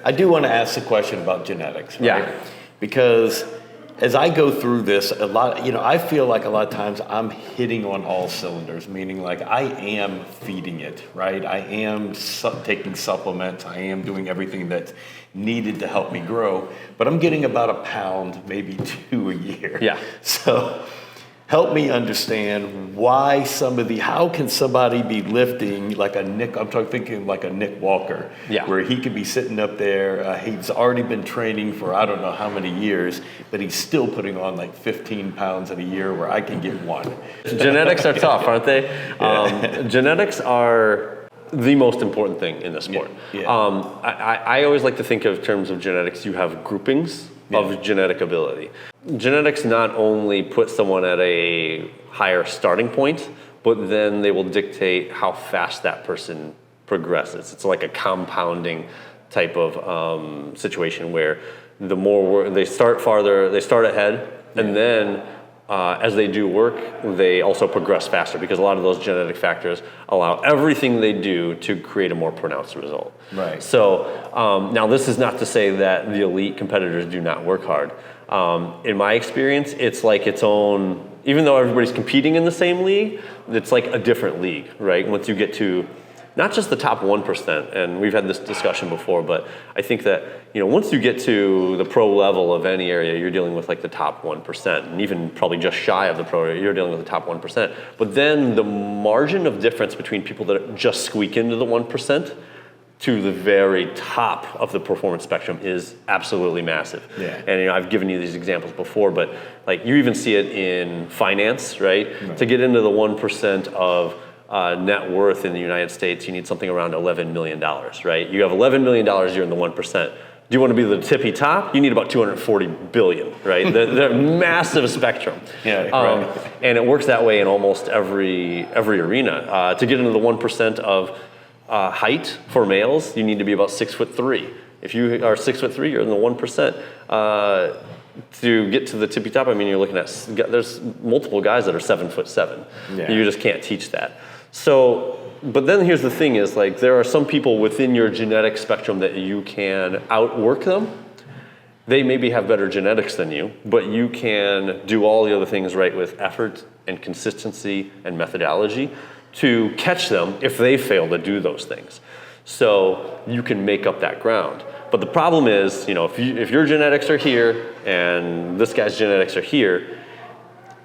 I do want to ask the question about genetics, right? Yeah. Because as I go through this, a lot, I feel like a lot of times I'm hitting on all cylinders, meaning like I am feeding it, right? I am taking supplements. I am doing everything that's needed to help me grow, but I'm getting about a pound, maybe 2 a year. Yeah. So help me understand why how can somebody be lifting like thinking like a Nick Walker, where he could be sitting up there, he's already been training for I don't know how many years, but he's still putting on like 15 pounds in a year where I can get 1. Genetics are tough, aren't they? Genetics are the most important thing in the sport. Yeah. I always like to think of terms of genetics, you have groupings of genetic ability. Genetics not only put someone at a higher starting point, but then they will dictate how fast that person progresses. It's like a compounding type of situation where the more they start ahead, and then as they do work, they also progress faster because a lot of those genetic factors allow everything they do to create a more pronounced result. Right. So now this is not to say that the elite competitors do not work hard. In my experience, it's like its own, even though everybody's competing in the same league, it's like a different league, right? Once you get to not just the top 1%, and we've had this discussion before, but I think that, once you get to the pro level of any area, you're dealing with like the top 1%, and even probably just shy of the pro area, you're dealing with the top 1%. But then the margin of difference between people that just squeak into the 1% to the very top of the performance spectrum is absolutely massive. Yeah. And I've given you these examples before, but like you even see it in finance, right? To get into the 1% of net worth in the United States, you need something around $11 million, right? You have $11 million, you're in the 1%. Do you want to be the tippy top? You need about $240 billion, right? They're massive spectrum. Yeah, right. And it works that way in almost every arena. To get into the 1% of height for males, you need to be about 6'3". If you are 6'3", you're in the 1%. To get to the tippy top, you're looking at, there's multiple guys that are 7'7". Yeah. You just can't teach that. So, but then here's the thing is like, there are some people within your genetic spectrum that you can outwork them. They maybe have better genetics than you, but you can do all the other things right with effort and consistency and methodology to catch them if they fail to do those things. So you can make up that ground. But the problem is, if your genetics are here and this guy's genetics are here,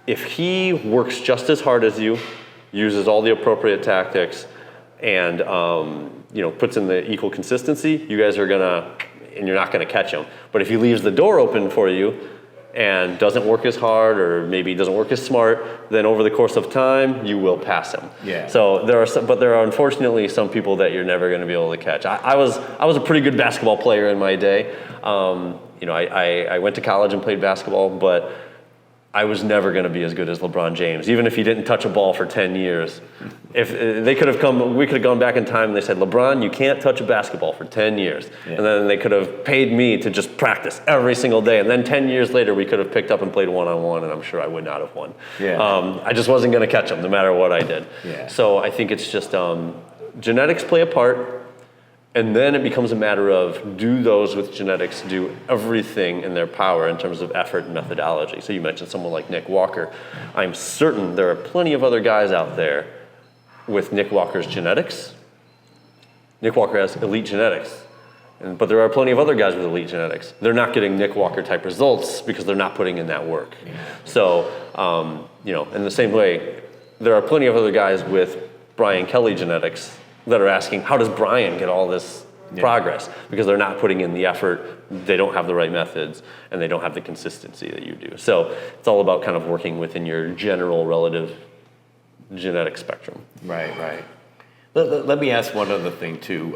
if he works just as hard as you, uses all the appropriate tactics, and puts in the equal consistency, you guys are you're not gonna catch him. But if he leaves the door open for you and doesn't work as hard, or maybe doesn't work as smart, then over the course of time, you will pass him. Yeah. So there are unfortunately some people that you're never going to be able to catch. I was a pretty good basketball player in my day. I went to college and played basketball, but I was never going to be as good as LeBron James, even if he didn't touch a ball for 10 years. If we could have gone back in time and they said, LeBron, you can't touch a basketball for 10 years. Yeah. And then they could have paid me to just practice every single day. And then 10 years later, we could have picked up and played one-on-one, and I'm sure I would not have won. Yeah. I just wasn't going to catch him no matter what I did. Yeah. So I think it's just genetics play a part. And then it becomes a matter of, do those with genetics do everything in their power in terms of effort and methodology? So you mentioned someone like Nick Walker. I'm certain there are plenty of other guys out there with Nick Walker's genetics. Nick Walker has elite genetics. But there are plenty of other guys with elite genetics. They're not getting Nick Walker type results because they're not putting in that work. Yeah. So, in the same way, there are plenty of other guys with Brian Kelly genetics that are asking, how does Brian get all this progress? Because they're not putting in the effort, they don't have the right methods, and they don't have the consistency that you do. So it's all about kind of working within your general relative genetic spectrum. Right. Let me ask one other thing too,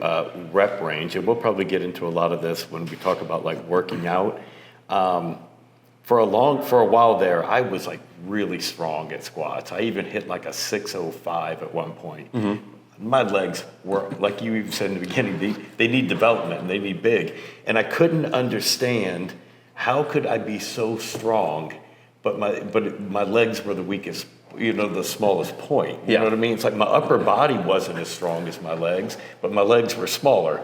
rep range, and we'll probably get into a lot of this when we talk about like working out. For a while there, I was like really strong at squats. I even hit like a 605 at one point. Mm-hmm. My legs were, like you even said in the beginning, they need development and they need big. And I couldn't understand how could I be so strong, but my legs were the weakest, the smallest point. You know what I mean? It's like my upper body wasn't as strong as my legs, but my legs were smaller.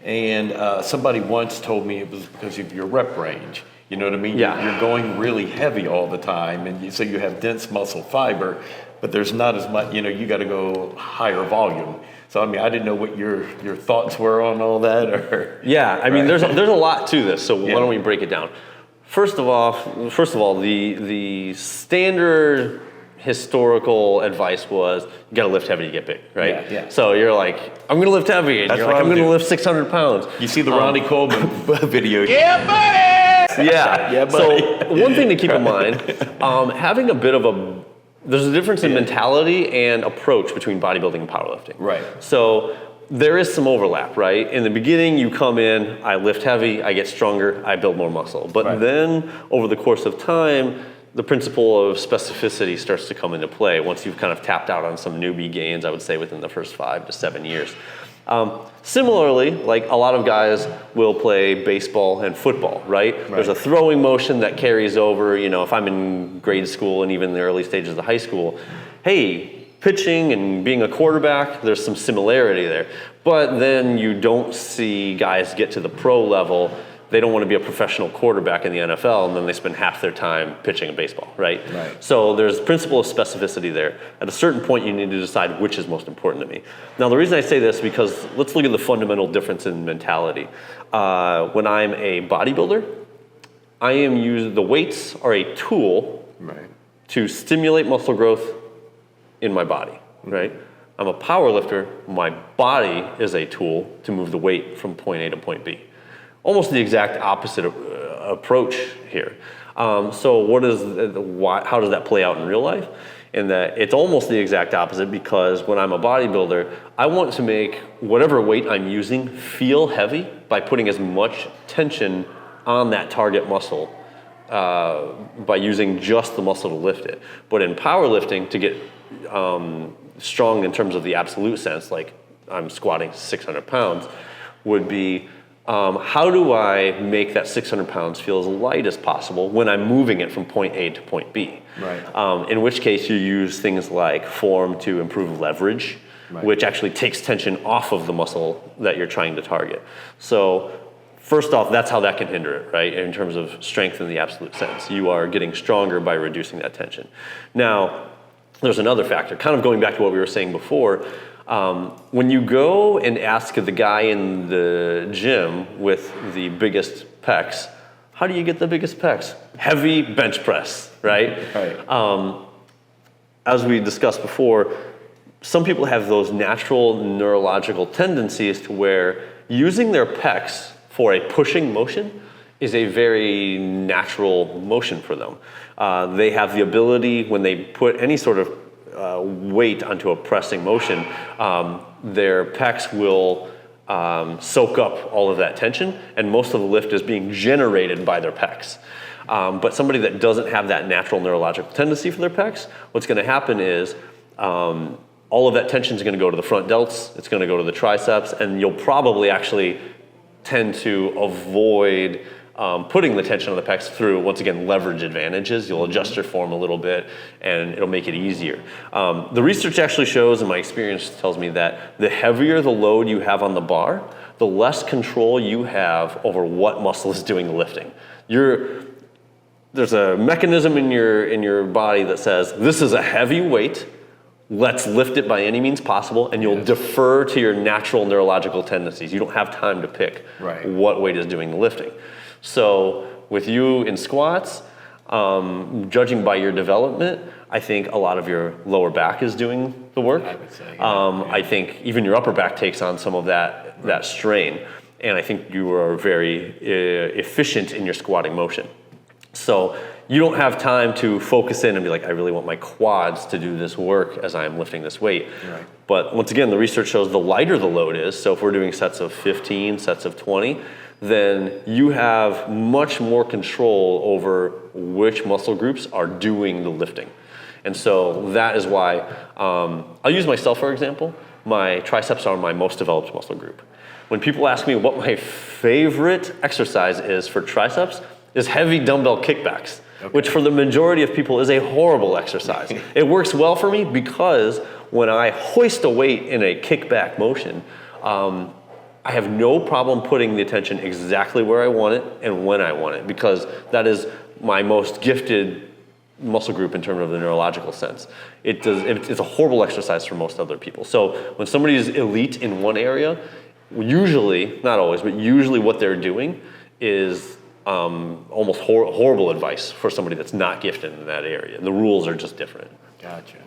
And somebody once told me it was because of your rep range. You know what I mean? Yeah. You're going really heavy all the time, and so you have dense muscle fiber, but there's not as much, you got to go higher volume. So, I mean, I didn't know what your thoughts were on all that. Or Yeah, I mean, there's a lot to this, so why don't we break it down? First of all, the standard historical advice was you got to lift heavy to get big, right? Yeah. So you're like, I'm going to lift heavy, and you're like, I'm going to lift 600 pounds. You see the Ronnie Coleman video. Yeah, buddy! Yeah, buddy. So one thing to keep in mind, having a bit of there's a difference in mentality and approach between bodybuilding and powerlifting. Right. So there is some overlap, right? In the beginning, you come in, I lift heavy, I get stronger, I build more muscle. But then over the course of time, the principle of specificity starts to come into play once you've kind of tapped out on some newbie gains, I would say within the first 5 to 7 years. Similarly, like a lot of guys will play baseball and football, right? There's a throwing motion that carries over, if I'm in grade school and even the early stages of high school, hey, pitching and being a quarterback, there's some similarity there. But then you don't see guys get to the pro level. They don't want to be a professional quarterback in the NFL, and then they spend half their time pitching in baseball, right? So there's principle of specificity there. At a certain point, you need to decide which is most important to me. Now, the reason I say this, because let's look at the fundamental difference in mentality. When I'm a bodybuilder, the weights are a tool to stimulate muscle growth in my body, right? I'm a power lifter. My body is a tool to move the weight from point A to point B. Almost the exact opposite approach here. So how does that play out in real life? In that it's almost the exact opposite, because when I'm a bodybuilder, I want to make whatever weight I'm using feel heavy by putting as much tension on that target muscle by using just the muscle to lift it. But in powerlifting, to get strong in terms of the absolute sense, like I'm squatting 600 pounds, would be how do I make that 600 pounds feel as light as possible when I'm moving it from point A to point B? In which case you use things like form to improve leverage, which actually takes tension off of the muscle that you're trying to target. So first off, that's how that can hinder it, right? In terms of strength in the absolute sense. You are getting stronger by reducing that tension. Now, there's another factor, kind of going back to what we were saying before. When you go and ask the guy in the gym with the biggest pecs, how do you get the biggest pecs? Heavy bench press, right? As we discussed before, some people have those natural neurological tendencies to where using their pecs for a pushing motion is a very natural motion for them. They have the ability, when they put any sort of weight onto a pressing motion, their pecs will soak up all of that tension, and most of the lift is being generated by their pecs. But somebody that doesn't have that natural neurological tendency for their pecs, what's going to happen is all of that tension is going to go to the front delts, it's going to go to the triceps, and you'll probably actually tend to avoid putting the tension on the pecs through, once again, leverage advantages. You'll adjust your form a little bit, and it'll make it easier. The research actually shows, and my experience tells me, that the heavier the load you have on the bar, the less control you have over what muscle is doing the lifting. There's a mechanism in your body that says, this is a heavy weight, let's lift it by any means possible, and you'll defer to your natural neurological tendencies. You don't have time to pick what weight is doing the lifting. So with you in squats, judging by your development, I think a lot of your lower back is doing the work. I would say. I think even your upper back takes on some of that strain. And I think you are very efficient in your squatting motion. So you don't have time to focus in and be like, I really want my quads to do this work as I'm lifting this weight. But once again, the research shows the lighter the load is, so if we're doing sets of 15, sets of 20, then you have much more control over which muscle groups are doing the lifting. And so that is why, I'll use myself for example. My triceps are my most developed muscle group. When people ask me what my favorite exercise is for triceps, is heavy dumbbell kickbacks, which for the majority of people is a horrible exercise. It works well for me because when I hoist a weight in a kickback motion, I have no problem putting the attention exactly where I want it and when I want it, because that is my most gifted muscle group in terms of the neurological sense. It's a horrible exercise for most other people. So when somebody is elite in one area, usually, not always, but usually what they're doing is almost horrible advice for somebody that's not gifted in that area. The rules are just different. Gotcha.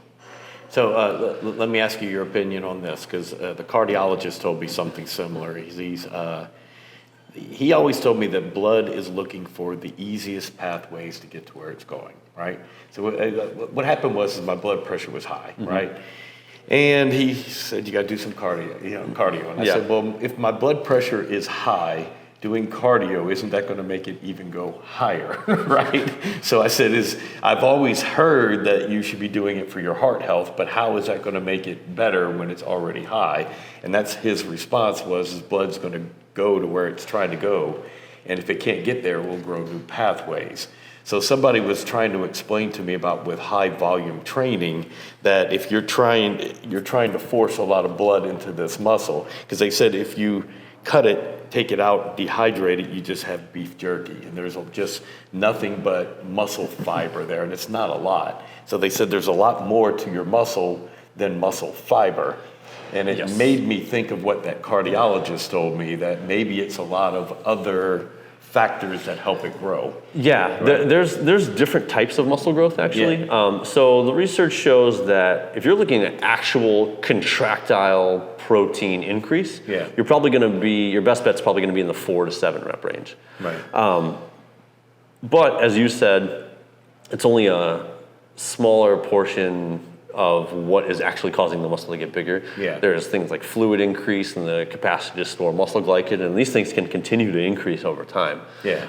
So let me ask you your opinion on this, because the cardiologist told me something similar. He always told me that blood is looking for the easiest pathways to get to where it's going, right? So what happened was my blood pressure was high, right? And he said, you got to do some cardio. And I said, well, if my blood pressure is high, doing cardio, isn't that going to make it even go higher, right? So I said, I've always heard that you should be doing it for your heart health, but how is that going to make it better when it's already high? And that's his response was, his blood's going to go to where it's trying to go. And if it can't get there, we'll grow new pathways. So somebody was trying to explain to me about with high volume training that if you're trying to force a lot of blood into this muscle, because they said if you cut it, take it out, dehydrate it, you just have beef jerky. And there's just nothing but muscle fiber there, and it's not a lot. So they said there's a lot more to your muscle than muscle fiber. And it made me think of what that cardiologist told me, that maybe it's a lot of other factors that help it grow. Yeah, right? There's different types of muscle growth, actually. Yeah. So the research shows that if you're looking at actual contractile protein increase, you're probably going to be, your best bet's probably going to be in the 4 to 7 rep range. Right. But as you said, it's only a smaller portion of what is actually causing the muscle to get bigger. Yeah. There's things like fluid increase and the capacity to store muscle glycogen, and these things can continue to increase over time. Yeah.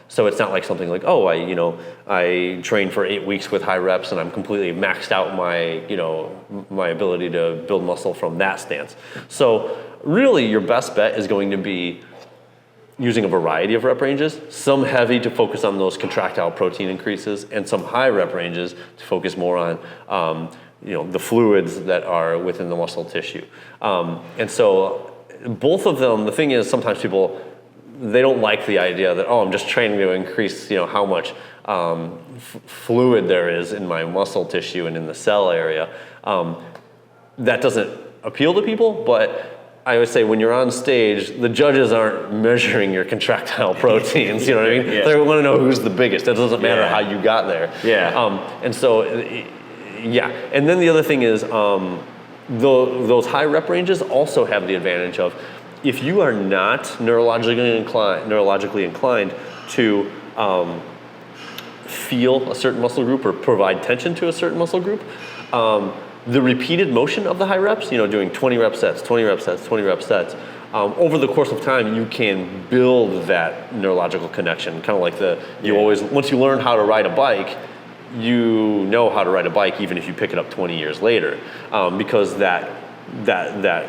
So it's not like something like, oh, I trained for 8 weeks with high reps and I'm completely maxed out my ability to build muscle from that stance. So really your best bet is going to be using a variety of rep ranges, some heavy to focus on those contractile protein increases, and some high rep ranges to focus more on the fluids that are within the muscle tissue. And so both of them, the thing is, sometimes people, they don't like the idea that, I'm just training to increase how much fluid there is in my muscle tissue and in the cell area. That doesn't appeal to people, but I always say when you're on stage, the judges aren't measuring your contractile proteins, you know what I mean? Yeah. They want to know who's the biggest. It doesn't matter how you got there. Yeah. And so, And then the other thing is, those high rep ranges also have the advantage of, if you are not neurologically inclined to feel a certain muscle group or provide tension to a certain muscle group, the repeated motion of the high reps, doing 20 rep sets, 20 rep sets, 20 rep sets, over the course of time, you can build that neurological connection. Kind of like once you learn how to ride a bike, you know how to ride a bike even if you pick it up 20 years later, because that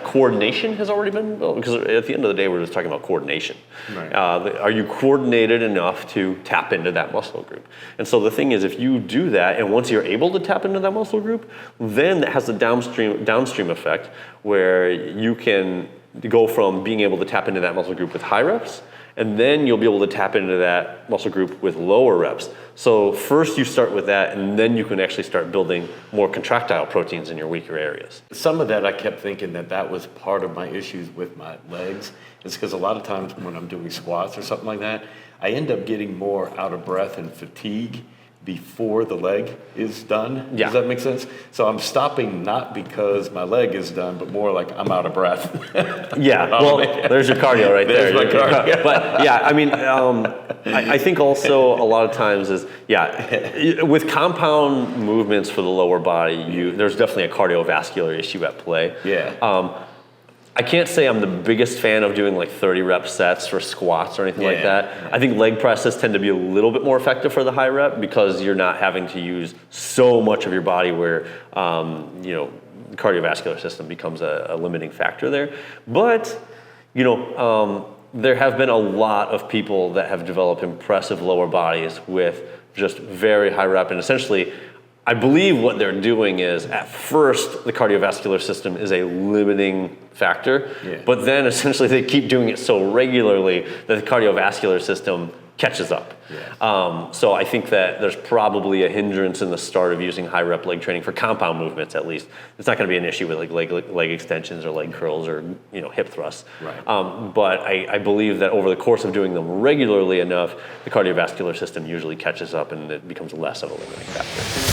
coordination has already been built. Because at the end of the day, we're just talking about coordination. Right. Are you coordinated enough to tap into that muscle group? And so the thing is, if you do that, and once you're able to tap into that muscle group, then that has a downstream effect where you can go from being able to tap into that muscle group with high reps, and then you'll be able to tap into that muscle group with lower reps. So first you start with that, and then you can actually start building more contractile proteins in your weaker areas. Some of that I kept thinking that was part of my issues with my legs. It's because a lot of times when I'm doing squats or something like that, I end up getting more out of breath and fatigue before the leg is done. Yeah. Does that make sense? So I'm stopping not because my leg is done, but more like I'm out of breath. Yeah, well, there's your cardio right there. There's my cardio. But yeah, I mean, I think also a lot of times is, with compound movements for the lower body, there's definitely a cardiovascular issue at play. Yeah. I can't say I'm the biggest fan of doing like 30 rep sets for squats or anything like that. I think leg presses tend to be a little bit more effective for the high rep because you're not having to use so much of your body where, the cardiovascular system becomes a limiting factor there. But, there have been a lot of people that have developed impressive lower bodies with just very high rep, and essentially, I believe what they're doing is, at first, the cardiovascular system is a limiting factor. Yeah. But then essentially they keep doing it so regularly that the cardiovascular system catches up. Yeah. So I think that there's probably a hindrance in the start of using high rep leg training for compound movements, at least. It's not going to be an issue with like leg extensions or leg curls or hip thrusts. Right. But I believe that over the course of doing them regularly enough, the cardiovascular system usually catches up and it becomes less of a limiting factor.